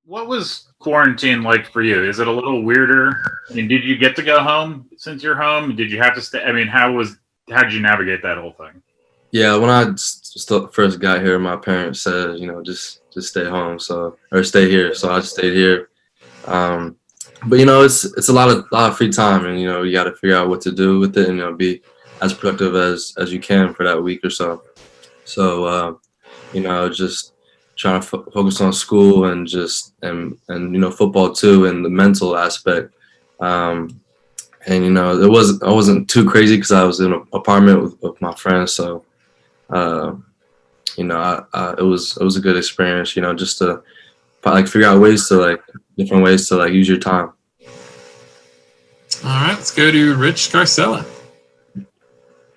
What was quarantine like for you? Is it a little weirder? I mean, did you get to go home since you're home? Did you have to stay? I mean, how did you navigate that whole thing? Yeah, when I first got here, my parents said, just stay home, or stay here. So I just stayed here. Um, but it's a lot of free time, and you got to figure out what to do with it, and be as productive as you can for that week or so. So just trying to focus on school and just and football too, and the mental aspect. Um, and I wasn't too crazy because I was in an apartment with my friends, so. Uh, it was a good experience, just to figure out different ways to use your time. All right, let's go to Rich Garcella.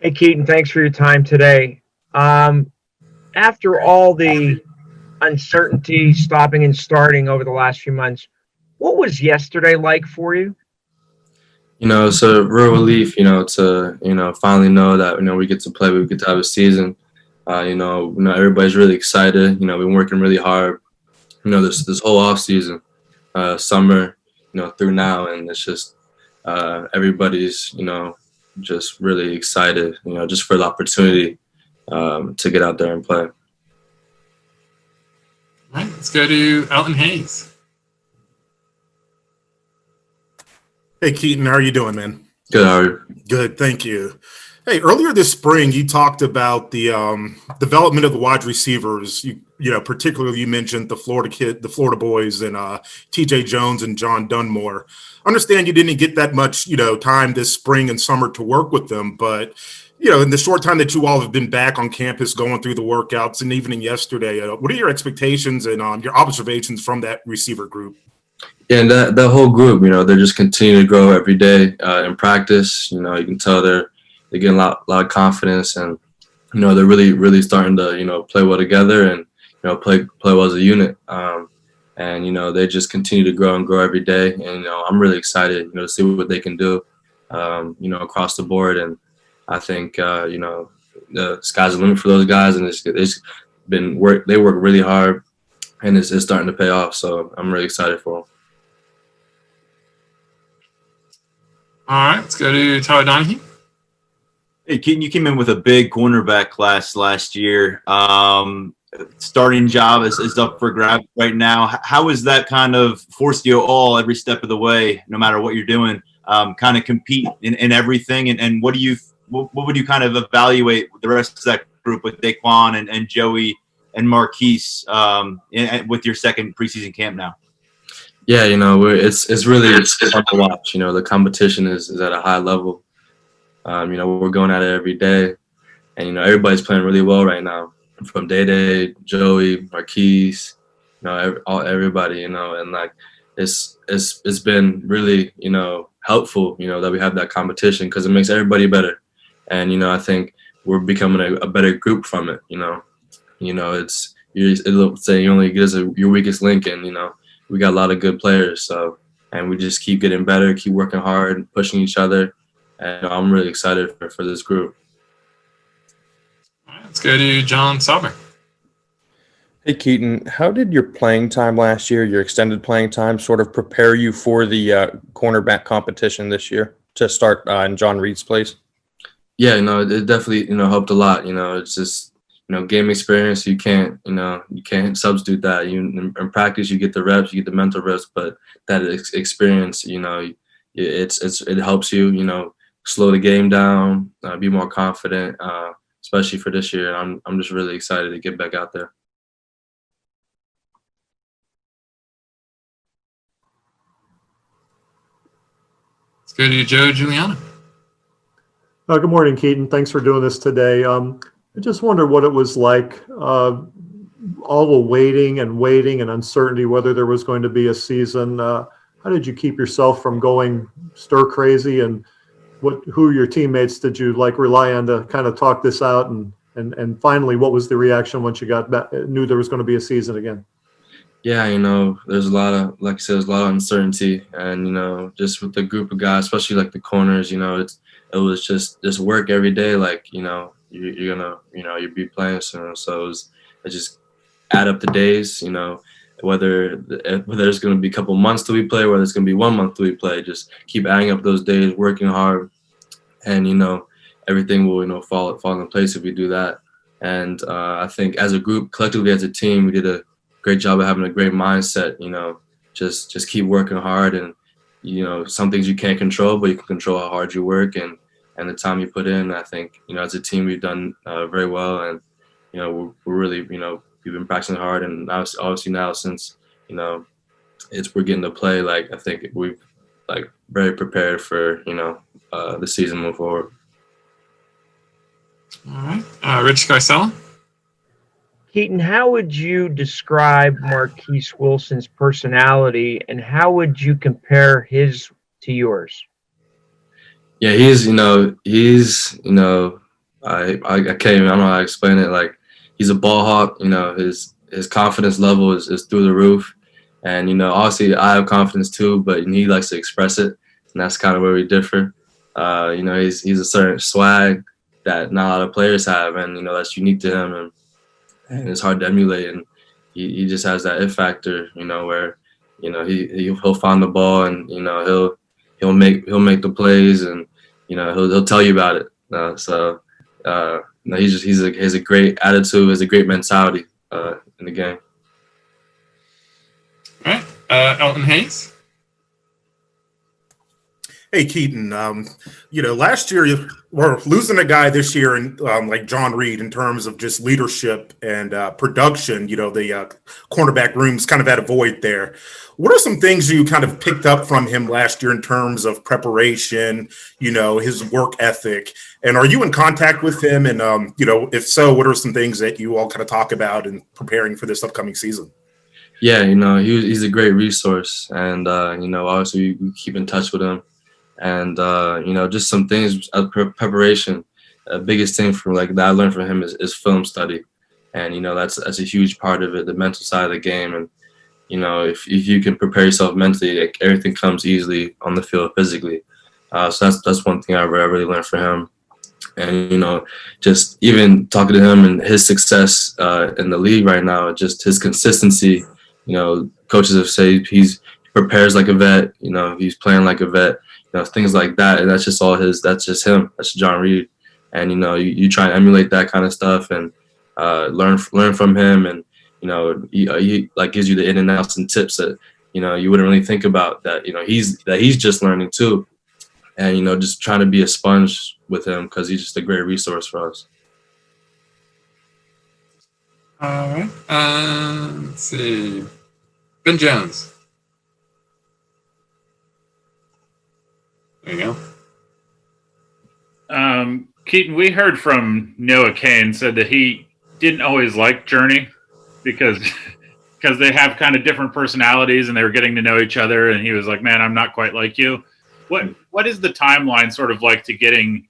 Hey, Keaton, thanks for your time today. After all the uncertainty, stopping and starting over the last few months, what was yesterday like for you? It's a real relief, to finally know that we get to play, we get to have a season. Everybody's really excited. We've been working really hard. This whole off season, summer, through now, and it's just everybody's just really excited. Just for the opportunity to get out there and play. All right, let's go to Elton Hayes. Hey, Keaton, how are you doing, man? Good, how are you? Good, thank you. Hey, earlier this spring, you talked about the development of the wide receivers. Particularly you mentioned the Florida boys, and T.J. Jones and John Dunmore. I understand you didn't get that much, time this spring and summer to work with them, but in the short time that you all have been back on campus, going through the workouts, and even yesterday, what are your expectations and your observations from that receiver group? Yeah, and that whole group, they're just continuing to grow every day in practice. You can tell they're getting a lot of confidence, and they're really starting to play well together and play well as a unit. And they just continue to grow and grow every day. And I'm really excited to see what they can do across the board. And I think the sky's the limit for those guys, and it's been work. They work really hard, and it's starting to pay off. So I'm really excited for them. All right, let's go to Tyler Donahue. Hey, Keaton, you came in with a big cornerback class last year. Starting job is up for grabs right now. How has that kind of forced you all every step of the way, no matter what you're doing, kind of compete in everything? And what would you kind of evaluate the rest of that group with Jaquan and Joey and Marquis with your second preseason camp now? Yeah, it's really fun to watch. The competition is at a high level. We're going at it every day, and everybody's playing really well right now. From Day, Joey, Marquis, everybody, and it's been really helpful, that we have that competition, because it makes everybody better, and I think we're becoming a better group from it. It'll say you only get us your weakest link, and we got a lot of good players, and we just keep getting better, keep working hard, and pushing each other. And I'm really excited for this group. All right, let's go to John Sauber. Hey, Keaton, how did your playing time last year, your extended playing time, sort of prepare you for the cornerback competition this year to start in John Reed's place? Yeah, it definitely, helped a lot. It's just, game experience. You can't substitute that. In practice, you get the reps, you get the mental reps, but that experience, it helps you, slow the game down, be more confident, especially for this year. And I'm just really excited to get back out there. Let's go to Joe Giuliano. Good morning, Keaton. Thanks for doing this today. I just wonder what it was like, all the waiting and uncertainty whether there was going to be a season. How did you keep yourself from going stir crazy, and who your teammates did you rely on to kind of talk this out, and finally, what was the reaction once you got back, knew there was going to be a season again? Yeah, there's a lot of, like I said, there's a lot of uncertainty, and just with the group of guys, especially like the corners, it was just work every day, you're gonna you'd be playing soon, so it just add up the days, whether there's going to be a couple months till we play, whether it's going to be 1 month till we play. Just keep adding up those days, working hard, and everything will fall into place if we do that. And I think as a group, collectively as a team, we did a great job of having a great mindset. Just keep working hard, and some things you can't control, but you can control how hard you work and the time you put in. I think as a team we've done very well, and we're really we've been practicing hard, and obviously now since we're getting to play, I think we've very prepared for the season moving forward. All right. Rich Carcella? Keaton, how would you describe Marquis Wilson's personality, and how would you compare his to yours? Yeah, I can't even, I don't know how to explain it. He's a ball hawk. His confidence level is through the roof, and obviously I have confidence too, but he likes to express it, and that's kind of where we differ. He's a certain swag that not a lot of players have, and that's unique to him, and it's hard to emulate. And he just has that it factor, where he'll find the ball, and he'll make the plays, and he'll tell you about it. He has a great attitude, has a great mentality in the game. All right. Elton Hayes? Hey, Keaton, last year we're losing a guy this year in like John Reed in terms of just leadership and production. The cornerback room's kind of at a void there. What are some things you kind of picked up from him last year in terms of preparation, his work ethic? And are you in contact with him? And, if so, what are some things that you all kind of talk about in preparing for this upcoming season? Yeah, he's a great resource. And, obviously we keep in touch with him. And, just some things of preparation. The biggest thing that I learned from him is film study. And, that's a huge part of it, the mental side of the game. And, if you can prepare yourself mentally, everything comes easily on the field physically. So that's one thing I really learned from him. And, just even talking to him and his success in the league right now, just his consistency, coaches have said he prepares like a vet, he's playing like a vet, things like that. And that's just that's just him. That's John Reed. And, you try and emulate that kind of stuff and learn from him. And, he gives you the in and outs and tips that, you wouldn't really think about that, he's just learning too. And, just trying to be a sponge with him because he's just a great resource for us. All right. Let's see. Ben Jones. There you go. Keaton, we heard from Noah Kane said that he didn't always like Journey because they have kind of different personalities and they were getting to know each other. And he was like, man, I'm not quite like you. What is the timeline sort of like to getting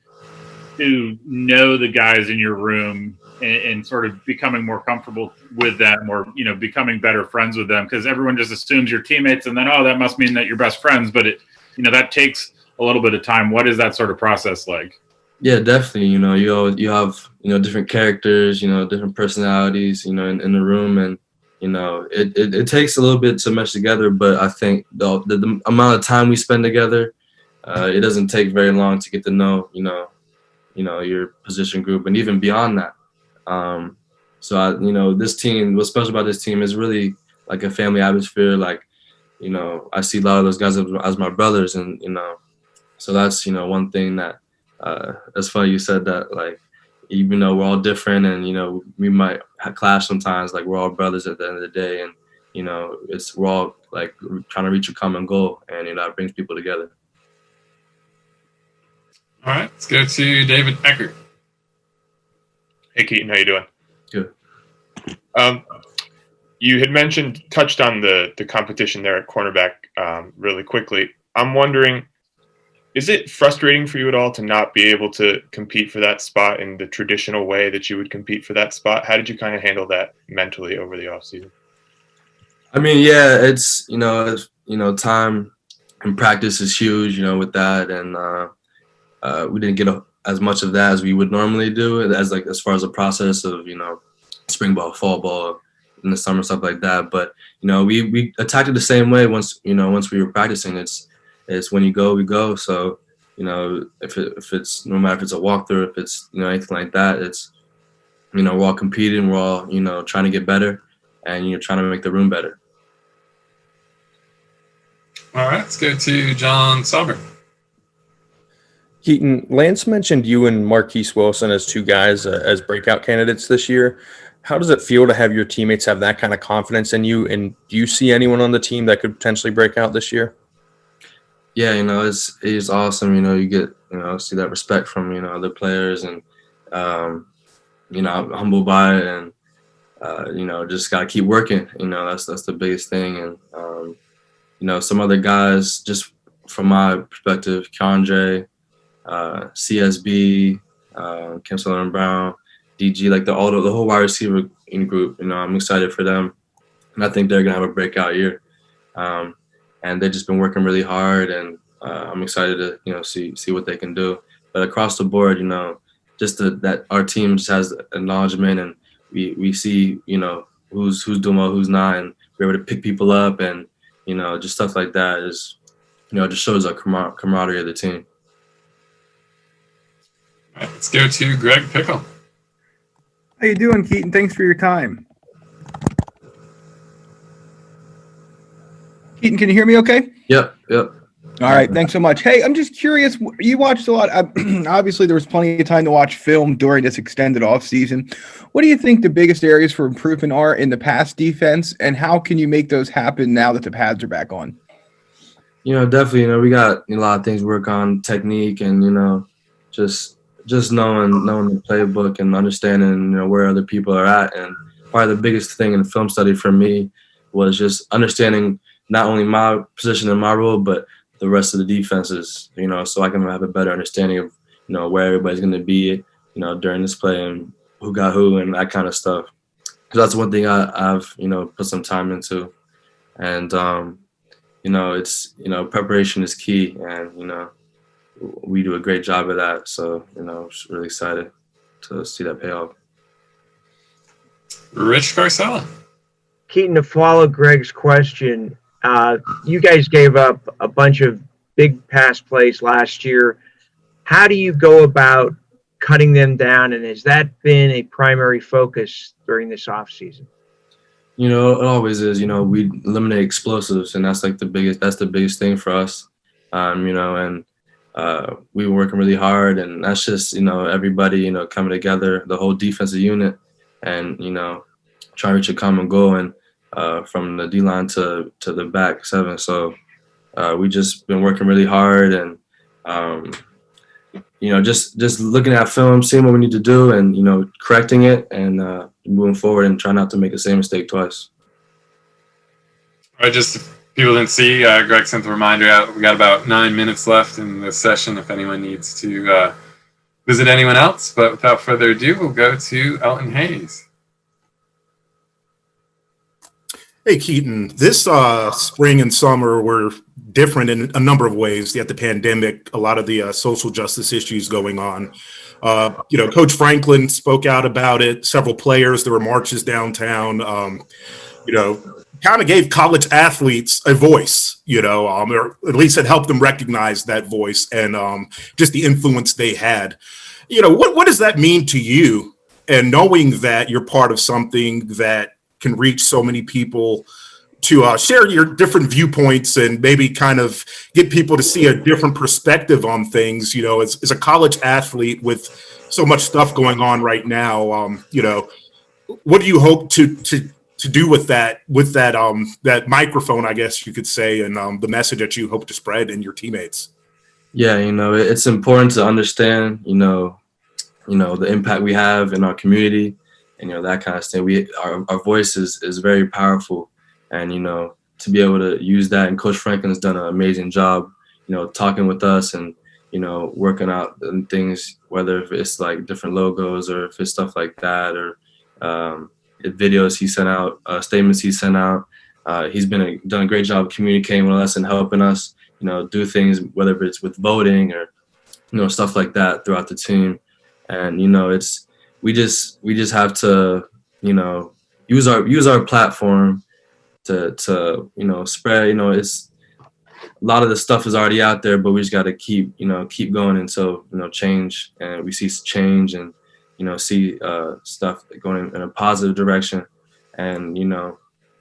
to know the guys in your room and sort of becoming more comfortable with them or, becoming better friends with them? Because everyone just assumes you're teammates and then, that must mean that you're best friends. But that takes a little bit of time. What is that sort of process like? Yeah, definitely. You have, different characters, different personalities, in the room. And, it takes a little bit to mesh together. But I think the amount of time we spend together, it doesn't take very long to get to know, your position group and even beyond that. So, this team, what's special about this team is really like a family atmosphere. I see a lot of those guys as my brothers and, so that's, one thing that, it's funny you said that, even though we're all different and, we might clash sometimes, we're all brothers at the end of the day. And, we're all trying to reach a common goal and, it brings people together. All right, let's go to David Becker. Hey, Keaton, how you doing? Good. You had touched on the competition there at cornerback really quickly. I'm wondering, is it frustrating for you at all to not be able to compete for that spot in the traditional way that you would compete for that spot? How did you kind of handle that mentally over the offseason? I mean, yeah, it's, time and practice is huge, with that. And we didn't get as much of that as we would normally do as far as the process of, spring ball, fall ball, in the summer, stuff like that. But we attacked it the same way once we were practicing. It's when you go, we go. So if it's no matter if it's a walkthrough, if it's anything like that, it's we're all competing, we're all trying to get better, and you're trying to make the room better. All right, let's go to John Sauber. Keaton, Lance mentioned you and Marquis Wilson as two guys as breakout candidates this year. How does it feel to have your teammates have that kind of confidence in you? And do you see anyone on the team that could potentially break out this year? Yeah, it's awesome. You get see that respect from other players, and I'm humbled by it, and just gotta keep working. That's the biggest thing. And some other guys, just from my perspective, Keandre, CSB, Kim Sullivan-Brown, DG, like the whole wide receiver group. I'm excited for them, and I think they're gonna have a breakout year. And they've just been working really hard, and I'm excited to see what they can do. But across the board, just that our team just has acknowledgement, and we see who's doing well, who's not, and we're able to pick people up, and just stuff like that is just shows our camaraderie of the team. All right, let's go to Greg Pickle. How you doing, Keaton? Thanks for your time. Keaton, can you hear me okay? Yep. All right, thanks so much. Hey, I'm just curious, you watched a lot. Obviously, there was plenty of time to watch film during this extended offseason. What do you think the biggest areas for improvement are in the pass defense, and how can you make those happen now that the pads are back on? Definitely, we got a lot of things to work on, technique, and, just knowing the playbook and understanding, where other people are at. And probably the biggest thing in film study for me was just understanding not only my position and my role, but the rest of the defenses, so I can have a better understanding of, where everybody's going to be, during this play, and who got who and that kind of stuff. Because that's one thing I've, put some time into. And, it's, preparation is key, and, we do a great job of that. So, I'm just really excited to see that pay off. Rich Garcella. Keaton, to follow Greg's question, you guys gave up a bunch of big pass plays last year. How do you go about cutting them down, and has that been a primary focus during this offseason? It always is. We eliminate explosives, and that's like the biggest thing for us. And we were working really hard, and that's just everybody coming together, the whole defensive unit, and trying to reach a common goal, and from the D-line to the back seven. So we just been working really hard, and just looking at film, seeing what we need to do, and correcting it, and moving forward, and trying not to make the same mistake twice. All right, just if people didn't see, Greg sent the reminder out. We got about 9 minutes left in this session if anyone needs to visit anyone else. But without further ado, we'll go to Elton Hayes. Hey, Keaton, this spring and summer were different in a number of ways. You had the pandemic, a lot of the social justice issues going on. Coach Franklin spoke out about it. Several players, there were marches downtown, kind of gave college athletes a voice, or at least it helped them recognize that voice and just the influence they had. What does that mean to you? And knowing that you're part of something that can reach so many people, to share your different viewpoints and maybe kind of get people to see a different perspective on things, as a college athlete with so much stuff going on right now, what do you hope to do with that microphone, I guess you could say, and the message that you hope to spread in your teammates? Yeah, it's important to understand, the impact we have in our community, and that kind of stuff. Our voice is very powerful, and to be able to use that. And Coach Franklin's done an amazing job, talking with us and working out things, whether if it's like different logos or if it's stuff like that, or videos he sent out, statements he sent out. He's done a great job communicating with us and helping us, do things, whether it's with voting or stuff like that throughout the team. And we just have to use use our platform to spread. It's a lot of the stuff is already out there, but we just got to keep going until change, and we see change, and see stuff going in a positive direction. And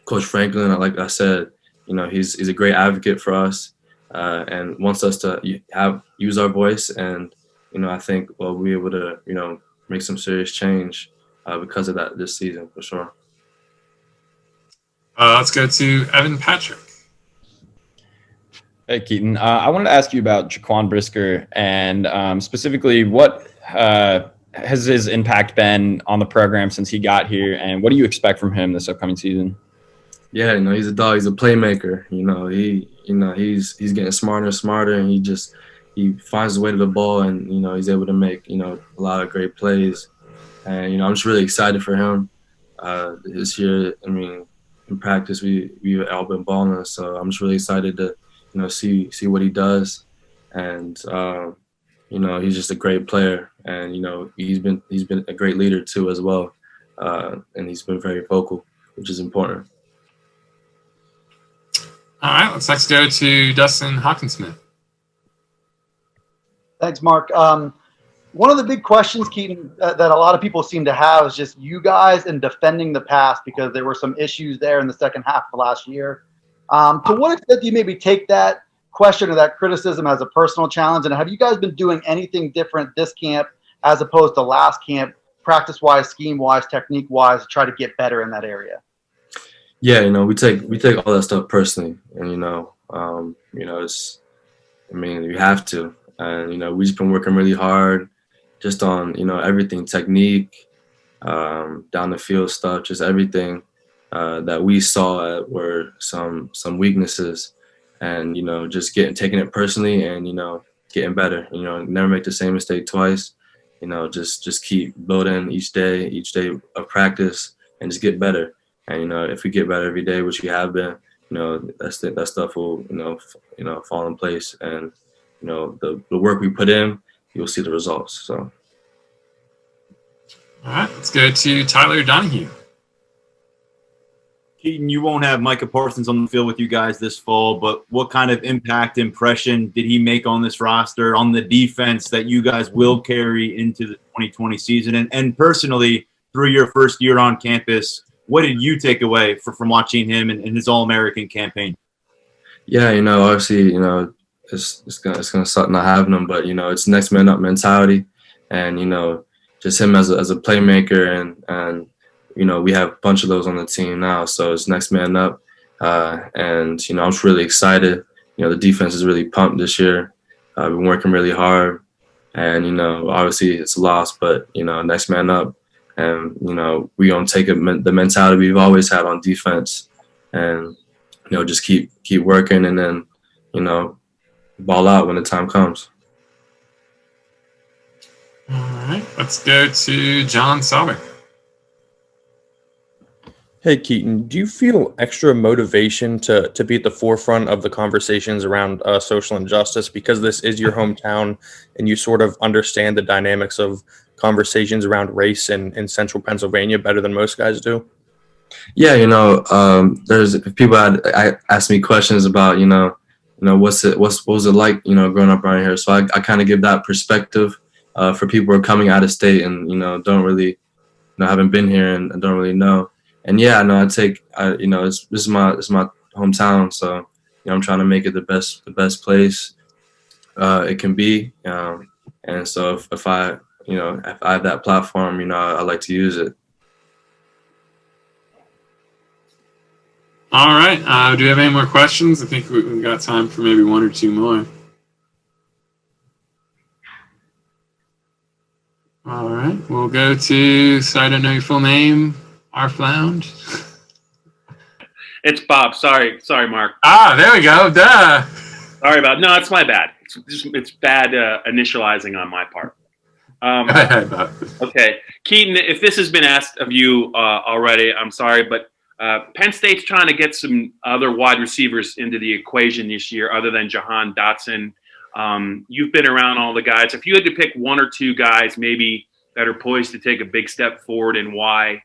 Coach Franklin, like I said, he's a great advocate for us, and wants us to use our voice. And I think we'll be able to make some serious change because of that this season for sure. Let's go to Evan Patrick. Hey, Keaton. I wanted to ask you about Jaquan Brisker, and specifically what has his impact been on the program since he got here, and what do you expect from him this upcoming season? Yeah, he's a dog. He's a playmaker. He's getting smarter and smarter, and he finds his way to the ball, and he's able to make a lot of great plays. And I'm just really excited for him. This year, in practice we've all been balling, so I'm just really excited to see what he does. And he's just a great player, and he's been a great leader too as well, and he's been very vocal, which is important. All right, let's go to Dustin Hawkinsmith. Thanks, Mark. One of the big questions, Keaton, that a lot of people seem to have is just you guys in defending the pass, because there were some issues there in the second half of last year. To what extent do you maybe take that question or that criticism as a personal challenge? And have you guys been doing anything different this camp as opposed to last camp, practice-wise, scheme-wise, technique-wise, to try to get better in that area? Yeah, we take all that stuff personally, and you have to, and we've just been working really hard, just on everything, technique, down the field stuff, just everything that we saw were some weaknesses, and just taking it personally, and getting better. Never make the same mistake twice. Just keep building each day of practice, and just get better. And if we get better every day, which we have been, that stuff will fall in place, and the work we put in, you'll see the results. So, all right, let's go to Tyler Donahue. Keaton, you won't have Micah Parsons on the field with you guys this fall, but what kind of impression did he make on this roster, on the defense that you guys will carry into the 2020 season? And personally, through your first year on campus, what did you take away from watching him in his All-American campaign? Yeah, obviously, it's gonna suck not having him, but it's next man up mentality, and just him as a playmaker, and we have a bunch of those on the team now, so it's next man up, and I'm just really excited. The defense is really pumped this year. I've been working really hard, and obviously it's a loss, but next man up. And we gonna take the mentality we've always had on defense, and just keep working, and then ball out when the time comes. All right, let's go to John Sauber. Hey, Keaton, do you feel extra motivation to be at the forefront of the conversations around social injustice because this is your hometown and you sort of understand the dynamics of conversations around race in central Pennsylvania better than most guys do? Yeah, there's people I asked me questions about, what was it like, growing up around here. So I kind of give that perspective for people who are coming out of state and, don't really, haven't been here and don't really know. And yeah, this is my hometown, so I'm trying to make it the best place it can be. And so if I have that platform, I like to use it. All right. Do we have any more questions? I think we've got time for maybe one or two more. All right. We'll go to, so I don't know your full name, our flound. It's Bob. Sorry, Mark. There we go. Duh. Sorry about it. No, it's my bad. It's bad initializing on my part. Okay. Keaton, if this has been asked of you already, I'm sorry, but Penn State's trying to get some other wide receivers into the equation this year other than Jahan Dotson. You've been around all the guys. If you had to pick one or two guys maybe that are poised to take a big step forward, and why?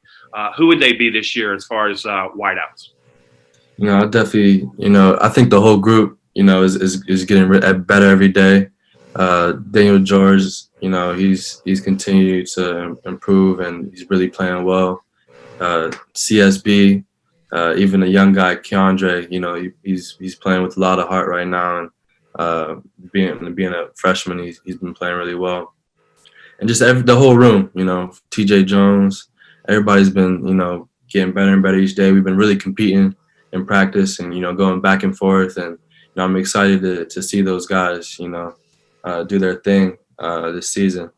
Who would they be this year as far as wideouts? I definitely, I think the whole group, is getting better every day. Daniel George, he's continued to improve, and he's really playing well. CSB, even a young guy, Keandre, he's playing with a lot of heart right now, and being a freshman, he's been playing really well. And just the whole room, TJ Jones, everybody's been, getting better and better each day. We've been really competing in practice and, going back and forth. And, I'm excited to see those guys, do their thing this season.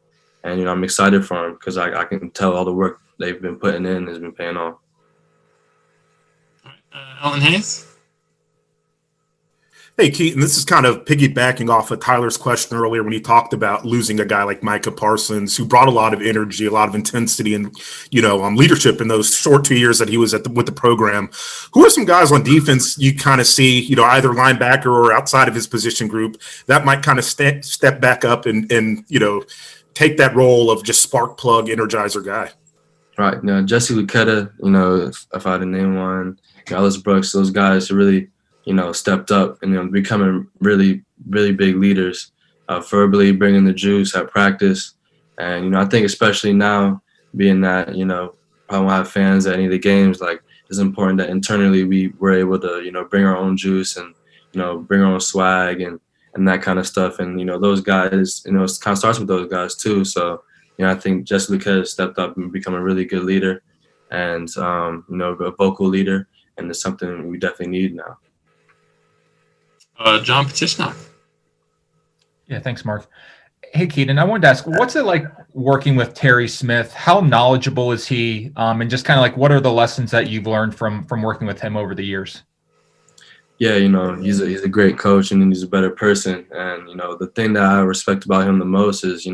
And, I'm excited for them because I can tell all the work they've been putting in has been paying off. Elton Hayes? Hey, Keaton, this is kind of piggybacking off of Tyler's question earlier when he talked about losing a guy like Micah Parsons, who brought a lot of energy, a lot of intensity, and leadership in those short 2 years that he was with the program. Who are some guys on defense you kind of see, either linebacker or outside of his position group, that might kind of step back up and take that role of just spark plug energizer guy? Right. Now, Jesse Luketa, if I had to name one, Ellis Brooks, those guys are really stepped up and becoming really, really big leaders, verbally bringing the juice at practice. And, I think especially now, being that, probably won't have fans at any of the games, like, it's important that internally we were able to, bring our own juice and, bring our own swag and that kind of stuff. And, those guys, it kind of starts with those guys too. So, I think Jesse Luketa stepped up and become a really good leader and, a vocal leader. And it's something we definitely need now. John Petishnock. Yeah, thanks, Mark. Hey, Keaton, I wanted to ask, what's it like working with Terry Smith? How knowledgeable is he? And just kind of like, what are the lessons that you've learned from working with him over the years? Yeah, he's a great coach and he's a better person. And, the thing that I respect about him the most is,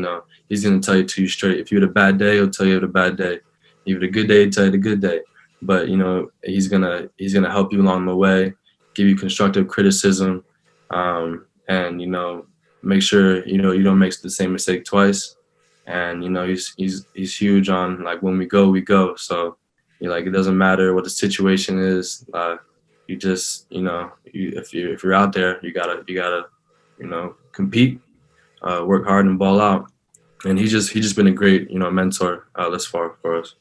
he's going to tell you to you straight. If you had a bad day, he'll tell you you had a bad day. If you had a good day, he'll tell you the good day. But, he's gonna help you along the way, give you constructive criticism, and, make sure, you don't make the same mistake twice. And, he's huge on, like, when we go, we go. So, it doesn't matter what the situation is. You just, if you're out there, you gotta, compete, work hard and ball out. And he's just been a great, mentor thus far for us.